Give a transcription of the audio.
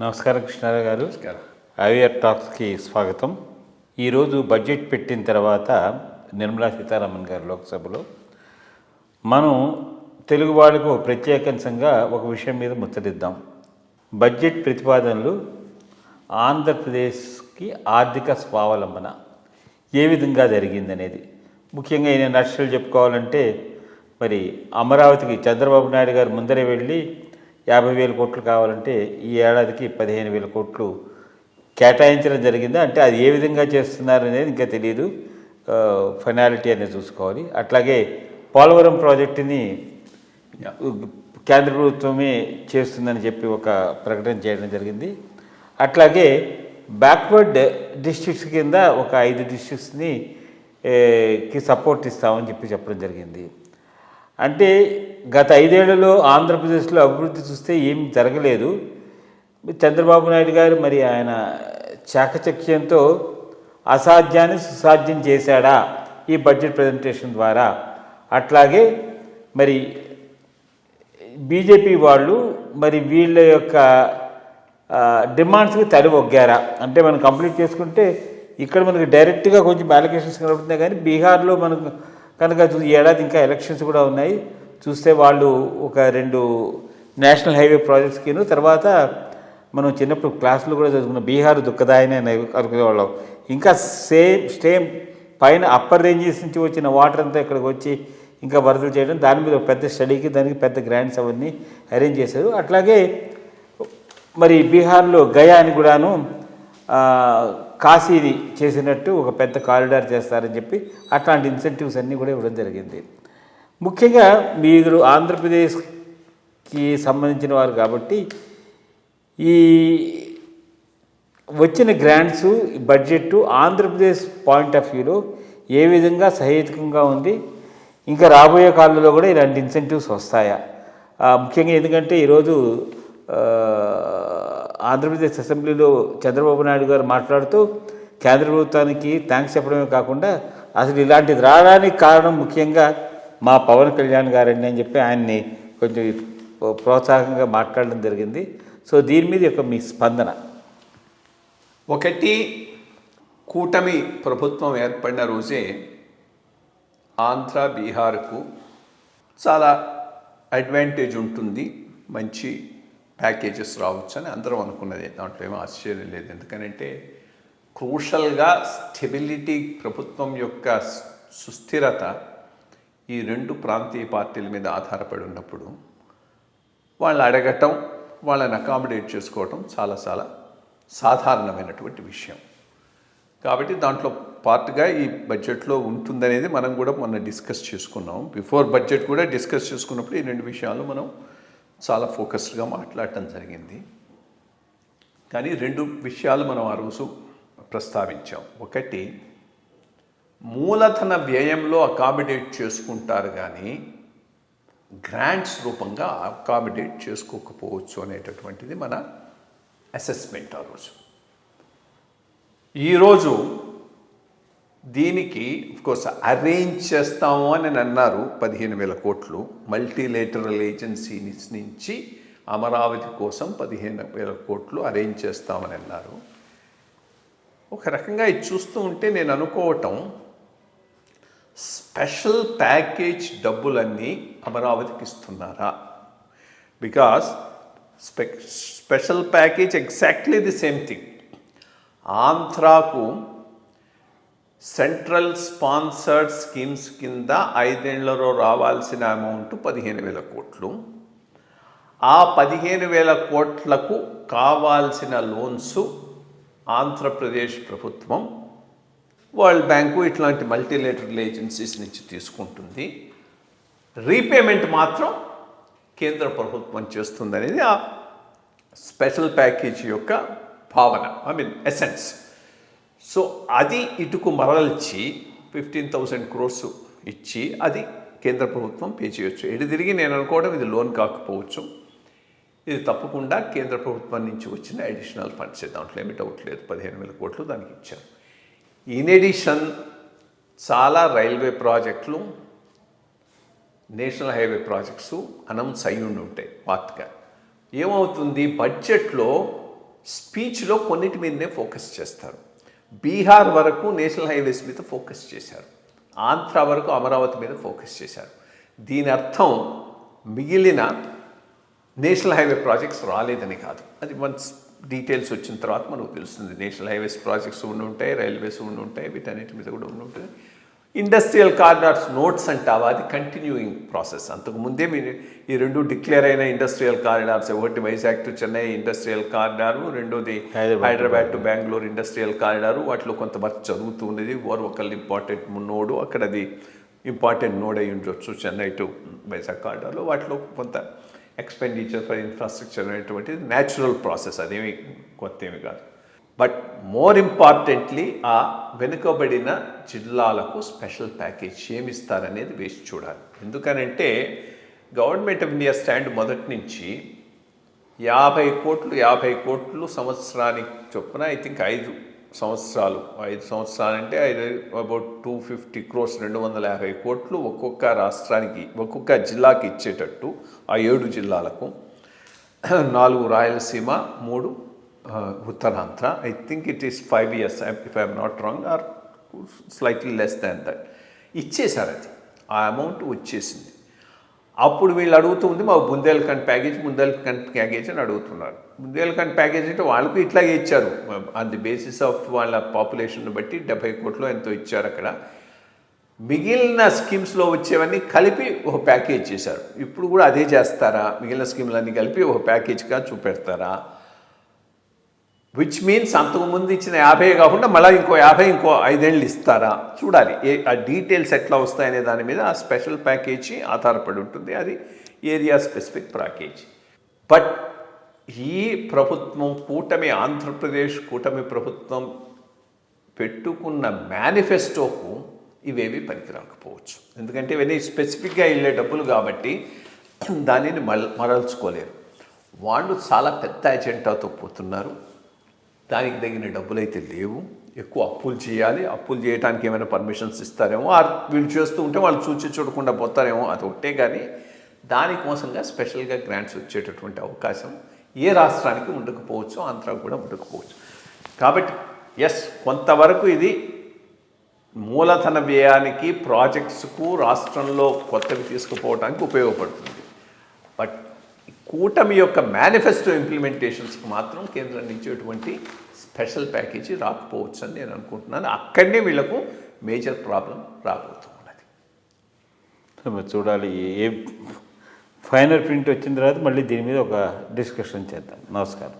నమస్కారం కృష్ణారావు గారు. నమస్కారం. ఐవీఆర్ టాక్స్కి స్వాగతం. ఈరోజు బడ్జెట్ పెట్టిన తర్వాత నిర్మలా సీతారామన్ గారు లోక్సభలో మనం తెలుగు వాళ్ళకు ప్రత్యేకంగా ఒక విషయం మీద ముచ్చటిద్దాం. బడ్జెట్ ప్రతిపాదనలు ఆంధ్రప్రదేశ్కి ఆర్థిక స్వావలంబన ఏ విధంగా జరిగిందనేది, ముఖ్యంగా నేను నష్టాలు చెప్పుకోవాలంటే మరి అమరావతికి చంద్రబాబు నాయుడు గారు ముందరే వెళ్ళి 50,000 కోట్లు కావాలంటే ఈ ఏడాదికి 15,000 కోట్లు కేటాయించడం జరిగింది. అంటే అది ఏ విధంగా చేస్తున్నారు అనేది ఇంకా తెలియదు, ఫైనాలిటీ అనేది చూసుకోవాలి. అట్లాగే పోలవరం ప్రాజెక్టుని కేంద్ర ప్రభుత్వమే చేస్తుందని చెప్పి ఒక ప్రకటన చేయడం జరిగింది. అట్లాగే బ్యాక్వర్డ్ డిస్ట్రిక్ట్స్ కింద ఒక 5 డిస్ట్రిక్ట్స్ని సపోర్ట్ ఇస్తామని చెప్పడం జరిగింది. అంటే గత 5 ఏళ్లలో ఆంధ్రప్రదేశ్లో అభివృద్ధి చూస్తే ఏం జరగలేదు. చంద్రబాబు నాయుడు గారు మరి ఆయన చాకచక్యంతో అసాధ్యాన్ని సుసాధ్యం చేశాడా ఈ బడ్జెట్ ప్రజెంటేషన్ ద్వారా? అట్లాగే మరి బీజేపీ వాళ్ళు మరి వీళ్ళ యొక్క డిమాండ్స్కి తడివొగ్గారా? అంటే మనం కంప్లీట్ చేసుకుంటే ఇక్కడ మనకి డైరెక్ట్గా కొంచెం అలొకేషన్స్ కనబడుతున్నాయి, కానీ బీహార్లో మనకు కనుక ఈ ఏడాది ఇంకా ఎలక్షన్స్ కూడా ఉన్నాయి. చూస్తే వాళ్ళు ఒక 2 నేషనల్ హైవే ప్రాజెక్ట్స్కిను, తర్వాత మనం చిన్నప్పుడు క్లాసులు కూడా చదువుకున్న బీహార్ దుఃఖదాయని అనుకునేవాళ్ళం. ఇంకా సేమ్ పైన అప్పర్ రేంజెస్ నుంచి వచ్చిన వాటర్ అంతా ఇక్కడికి వచ్చి ఇంకా వరదలు చేయడం, దాని మీద ఒక పెద్ద స్టడీకి దానికి పెద్ద గ్రాంట్స్ అవన్నీ అరేంజ్ చేశారు. అట్లాగే మరి బీహార్లో గయా అని కూడాను కాశీని చేసినట్టు ఒక పెద్ద కారిడార్ చేస్తారని చెప్పి అట్లాంటి ఇన్సెంటివ్స్ అన్నీ కూడా ఇవ్వడం జరిగింది. ముఖ్యంగా మీరు ఆంధ్రప్రదేశ్కి సంబంధించిన వారు కాబట్టి ఈ వచ్చిన grants budget Andhra Pradesh point of వ్యూలో ఏ విధంగా సహేతుకంగా ఉంది, ఇంకా రాబోయే కాలంలో కూడా ఇలాంటి ఇన్సెంటివ్స్ వస్తాయా? ముఖ్యంగా ఎందుకంటే ఈరోజు ఆంధ్రప్రదేశ్ అసెంబ్లీలో చంద్రబాబు నాయుడు గారు మాట్లాడుతూ కేంద్ర ప్రభుత్వానికి థ్యాంక్స్ చెప్పడమే కాకుండా అసలు ఇలాంటిది రావడానికి కారణం ముఖ్యంగా మా పవన్ కళ్యాణ్ గారండి అని చెప్పి ఆయన్ని కొంచెం ప్రోత్సాహంగా మాట్లాడడం జరిగింది. సో దీని మీద యొక్క మీ స్పందన? ఒకటి, కూటమి ప్రభుత్వం ఏర్పడిన రోజే ఆంధ్ర బీహార్కు చాలా అడ్వాంటేజ్ ఉంటుంది, మంచి ప్యాకేజెస్ రావచ్చు అని అందరం అనుకున్నది. దాంట్లో ఏమీ ఆశ్చర్యం లేదు. ఎందుకంటే క్రూషల్గా స్టెబిలిటీ, ప్రభుత్వం యొక్క సుస్థిరత ఈ 2 ప్రాంతీయ పార్టీల మీద ఆధారపడి ఉన్నప్పుడు వాళ్ళు అడగటం, వాళ్ళని అకామిడేట్ చేసుకోవటం చాలా చాలా సాధారణమైనటువంటి విషయం. కాబట్టి దాంట్లో పార్ట్గా ఈ బడ్జెట్లో ఉంటుందనేది మనం కూడా మొన్న డిస్కస్ చేసుకున్నాం. బిఫోర్ బడ్జెట్ కూడా డిస్కస్ చేసుకున్నప్పుడు ఈ 2 విషయాలు మనం చాలా ఫోకస్డ్గా మాట్లాడటం జరిగింది. కానీ 2 విషయాలు మనం ఆ రోజు ప్రస్తావించాం. ఒకటి, మూలధన వ్యయంలో అకామిడేట్ చేసుకుంటారు కానీ గ్రాంట్స్ రూపంగా అకామిడేట్ చేసుకోకపోవచ్చు అనేటటువంటిది మన అసెస్మెంట్ ఆ రోజు. ఈరోజు దీనికి కోర్స్ అరేంజ్ చేస్తాము అని అన్నారు. 15,000 కోట్లు మల్టీలేటరల్ ఏజెన్సీస్ నుంచి అమరావతి కోసం 15,000 కోట్లు అరేంజ్ చేస్తామని అన్నారు. ఒక రకంగా ఇది చూస్తూ ఉంటే నేను అనుకోవటం, స్పెషల్ ప్యాకేజ్ డబ్బులన్నీ అమరావతికి ఇస్తున్నారా? Because special package exactly the same thing. ఆంధ్రాకు సెంట్రల్ స్పాన్సర్డ్ స్కీమ్స్ కింద 5 ఏళ్లలో రావాల్సిన అమౌంట్ 15,000 కోట్లు. ఆ 15,000 కోట్లకు కావాల్సిన లోన్స్ ఆంధ్రప్రదేశ్ ప్రభుత్వం, వరల్డ్ బ్యాంకు ఇట్లాంటి మల్టీలేటరల్ ఏజెన్సీస్ నుంచి తీసుకుంటుంది. రీపేమెంట్ మాత్రం కేంద్ర ప్రభుత్వం చేస్తుందనేది ఆ స్పెషల్ ప్యాకేజ్ యొక్క భావన, ఎసెన్స్. సో అది ఇటుకు మరల్చి 15,000 crores ఇచ్చి అది కేంద్ర ప్రభుత్వం పే చేయొచ్చు. ఎటు తిరిగి నేను అనుకోవడం ఇది లోన్ కాకపోవచ్చు, ఇది తప్పకుండా కేంద్ర ప్రభుత్వం నుంచి వచ్చిన అడిషనల్ ఫండ్స్. దాంట్లో ఏమీ డౌట్ లేదు. 15,000 కోట్లు దానికి ఇచ్చారు. ఇన్ ఎడిషన్ చాలా రైల్వే ప్రాజెక్టులు, నేషనల్ హైవే ప్రాజెక్ట్స్ అనౌన్స్ అయ్యి ఉంటాయి పార్ట్గా. ఏమవుతుంది, బడ్జెట్లో స్పీచ్లో కొన్నిటి మీదనే ఫోకస్ చేస్తారు. బీహార్ వరకు నేషనల్ హైవేస్ మీద ఫోకస్ చేశారు, ఆంధ్ర వరకు అమరావతి మీద ఫోకస్ చేశారు. దీని అర్థం మిగిలిన నేషనల్ హైవే ప్రాజెక్ట్స్ రాలేదని కాదు. అది వన్స్ డీటెయిల్స్ వచ్చిన తర్వాత మనకు తెలుస్తుంది. నేషనల్ హైవేస్ ప్రాజెక్ట్స్ ఉండి ఉంటాయి, రైల్వేస్ ఉండి ఉంటాయి, వీటన్నిటి మీద కూడా ఉండి ఉంటుంది. ఇండస్ట్రియల్ కారిడార్స్ నోట్స్ అంటావా, అది కంటిన్యూయింగ్ ప్రాసెస్. అంతకుముందే మీరు ఈ రెండు డిక్లేర్ అయిన ఇండస్ట్రియల్ కారిడార్స్, ఒకటి Vizag to Chennai industrial corridor, రెండోది Hyderabad to Bengaluru industrial corridor. వాటిలో కొంత వర్క్ జరుగుతూ ఉన్నది. ఒకళ్ళు ఇంపార్టెంట్ నోడు, అక్కడ అది ఇంపార్టెంట్ నోడ్ అయి ఉండొచ్చు చెన్నై టు వైజాగ్ కారిడార్లో. వాటిలో కొంత ఎక్స్పెండిచర్ ఫర్ ఇన్ఫ్రాస్ట్రక్చర్ అనేటువంటిది న్యాచురల్ ప్రాసెస్, అదేమి కొత్త ఏమి కాదు. బట్ మోర్ ఇంపార్టెంట్లీ ఆ వెనుకబడిన జిల్లాలకు స్పెషల్ ప్యాకేజ్ ఏమి ఇస్తారనేది వేసి చూడాలి. ఎందుకనంటే గవర్నమెంట్ ఆఫ్ ఇండియా స్టాండ్ మొదటి నుంచి 50 కోట్లు సంవత్సరానికి చొప్పున, ఐ థింక్ 5 సంవత్సరాలు అంటే అబౌట్ 250 crores 250 కోట్లు ఒక్కొక్క రాష్ట్రానికి, ఒక్కొక్క జిల్లాకి ఇచ్చేటట్టు ఆ 7 జిల్లాలకు, 4 Rayalaseema, 3 Uttarandhra. I think it is 5 years if I'm not wrong, or slightly less than that ఇచ్చేశారు. అది ఆ అమౌంట్ వచ్చేసింది. అప్పుడు వీళ్ళు అడుగుతూ ఉంది మా బుందేల్ఖండ్ ప్యాకేజ్ అని అడుగుతున్నారు. బుందేల్ఖండ్ ప్యాకేజ్ అంటే వాళ్ళకు ఇట్లాగే ఇచ్చారు. ఆన్ ది బేసిస్ ఆఫ్ వాళ్ళ పాపులేషన్ బట్టి 70 కోట్లు ఎంతో ఇచ్చారు. అక్కడ మిగిలిన స్కీమ్స్లో వచ్చేవన్నీ కలిపి ఒక ప్యాకేజ్ చేశారు. ఇప్పుడు కూడా అదే చేస్తారా? మిగిలిన స్కీమ్లన్నీ కలిపి ఒక ప్యాకేజ్గా చూపెడతారా? విచ్ మీన్స్ అంతకుముందు ఇచ్చిన 50 కాకుండా మళ్ళీ ఇంకో 5 ఏళ్ళు ఇస్తారా? చూడాలి. ఆ డీటెయిల్స్ ఎట్లా వస్తాయనే దాని మీద ఆ స్పెషల్ ప్యాకేజీ ఆధారపడి ఉంటుంది. అది ఏరియా స్పెసిఫిక్ ప్యాకేజ్. బట్ ఈ ప్రభుత్వం ఆంధ్రప్రదేశ్ కూటమి ప్రభుత్వం పెట్టుకున్న మేనిఫెస్టోకు ఇవేవి పనికిరాకపోవచ్చు. ఎందుకంటే ఇవన్నీ స్పెసిఫిక్గా వెళ్ళే డబ్బులు కాబట్టి దానిని మరల్చుకోలేరు. వాళ్ళు చాలా పెద్ద ఎజెండాతో పోతున్నారు. దానికి తగిన డబ్బులు అయితే లేవు. ఎక్కువ అప్పులు చేయాలి. అప్పులు చేయడానికి ఏమైనా పర్మిషన్స్ ఇస్తారేమో, వీళ్ళు చేస్తూ ఉంటే వాళ్ళు చూడకుండా పోతారేమో, అది ఒకటే. కానీ దానికోసంగా స్పెషల్గా గ్రాంట్స్ వచ్చేటటువంటి అవకాశం ఏ రాష్ట్రానికి ఉండకపోవచ్చు, ఆంధ్రాకు కూడా ఉండకపోవచ్చు. కాబట్టి కొంతవరకు ఇది మూలధన వ్యయానికి, ప్రాజెక్ట్స్కు, రాష్ట్రంలో కొత్తవి తీసుకుపోవడానికి ఉపయోగపడుతుంది. బట్ కూటమి యొక్క మేనిఫెస్టో ఇంప్లిమెంటేషన్స్కి మాత్రం కేంద్రం నుంచి ఎటువంటి స్పెషల్ ప్యాకేజీ రాకపోవచ్చు అని నేను అనుకుంటున్నాను. అక్కడనే వీళ్ళకు మేజర్ ప్రాబ్లం రాబోతూ ఉన్నది. చూడాలి. ఏ ఫైనల్ ప్రింట్ వచ్చిన తర్వాత మళ్ళీ దీని మీద ఒక డిస్కషన్ చేద్దాం. నమస్కారం.